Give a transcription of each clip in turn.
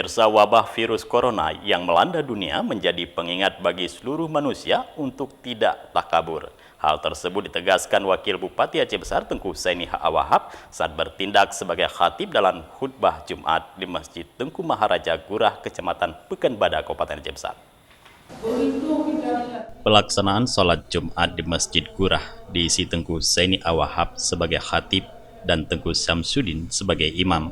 Pemirsa, wabah virus corona yang melanda dunia menjadi pengingat bagi seluruh manusia untuk tidak takabur. Hal tersebut ditegaskan Wakil Bupati Aceh Besar Tengku Husaini H.A. Wahab saat bertindak sebagai khatib dalam khutbah Jumat di Masjid Tengku Maharaja Gurah, Kecamatan Pekanbadak, Kabupaten Aceh Besar. Pelaksanaan sholat Jumat di Masjid Gurah diisi Tengku Husaini H.A. Wahab sebagai khatib dan Tengku Syamsuddin sebagai imam.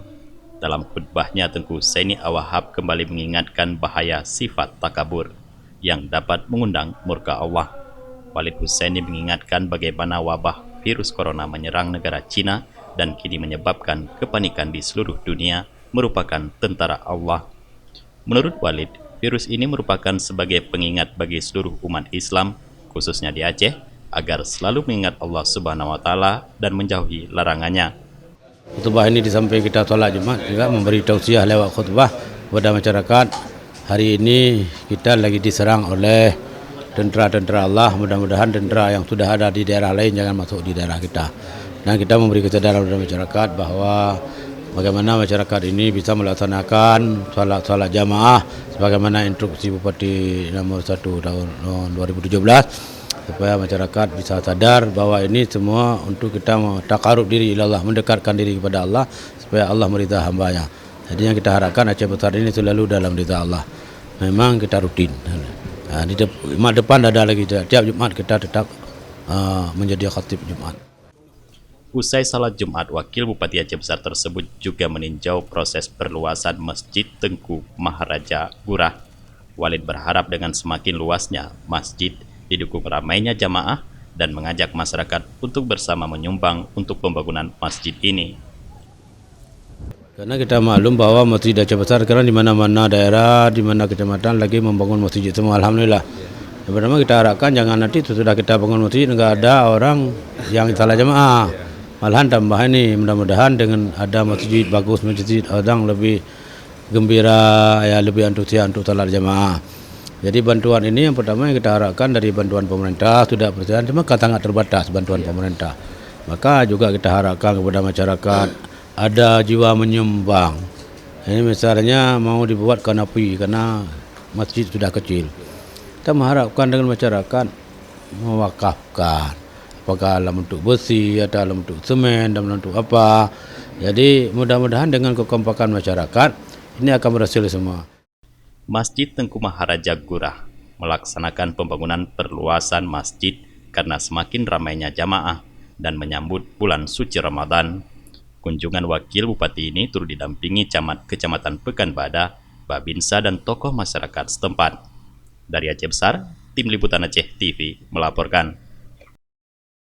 Dalam khutbahnya, Tengku Husaini H.A. Wahab kembali mengingatkan bahaya sifat takabur yang dapat mengundang murka Allah. Walid Husaini mengingatkan bagaimana wabah virus corona menyerang negara Cina dan kini menyebabkan kepanikan di seluruh dunia merupakan tentara Allah. Menurut Walid, virus ini merupakan sebagai pengingat bagi seluruh umat Islam, khususnya di Aceh, agar selalu mengingat Allah Subhanahu wa Ta'ala dan menjauhi larangannya. Khutbah ini disampaikan kita sholat Jumat juga memberi tausiah lewat khutbah kepada masyarakat. Hari ini kita lagi diserang oleh tentera-tentera Allah. Mudah-mudahan tentera yang sudah ada di daerah lain jangan masuk di daerah kita. Dan kita memberi kesadaran kepada masyarakat bahwa bagaimana masyarakat ini bisa melaksanakan sholat jamaah sebagaimana instruksi Bupati nomor 1 tahun 2017. Supaya masyarakat bisa sadar bahwa ini semua untuk kita takarub diri ilallah, mendekatkan diri kepada Allah supaya Allah meridha hambanya. Jadi yang kita harapkan Aceh Besar ini selalu dalam ridha Allah. Memang kita rutin. Di Jumat depan ada lagi, tiap Jumat kita tetap menjadi khatib Jumat. Usai salat Jumat, Wakil Bupati Aceh Besar tersebut juga meninjau proses perluasan Masjid Tengku Maharaja Gurah. Walid berharap dengan semakin luasnya masjid, didukung ramainya jamaah dan mengajak masyarakat untuk bersama menyumbang untuk pembangunan masjid ini. Karena kita maklum bahwa Masjid Aceh Besar sekarang di mana-mana daerah, di mana kecamatan lagi membangun masjid semua, alhamdulillah. Yang pertama kita harapkan jangan nanti sesudah kita bangun masjid enggak ada orang yang salah jamaah. Malahan tambah ini, mudah-mudahan dengan ada masjid bagus, masjid orang lebih gembira, ya lebih antusias untuk salat jamaah. Jadi bantuan ini yang pertama yang kita harapkan dari bantuan pemerintah sudah berjalan, cuma sangat terbatas bantuan pemerintah. Maka juga kita harapkan kepada masyarakat ada jiwa menyumbang. Ini misalnya mau dibuat kanapi karena masjid sudah kecil. Kita mengharapkan dengan masyarakat mewakafkan, apakah dalam bentuk besi atau dalam bentuk semen, dalam bentuk apa. Jadi mudah-mudahan dengan kekompakan masyarakat ini akan berhasil semua. Masjid Tengku Maharaja Gurah melaksanakan pembangunan perluasan masjid karena semakin ramainya jamaah dan menyambut bulan suci Ramadan. Kunjungan Wakil Bupati ini turut didampingi Camat Kecamatan Pekanbadak, Babinsa dan tokoh masyarakat setempat. Dari Aceh Besar, Tim Liputan Aceh TV melaporkan.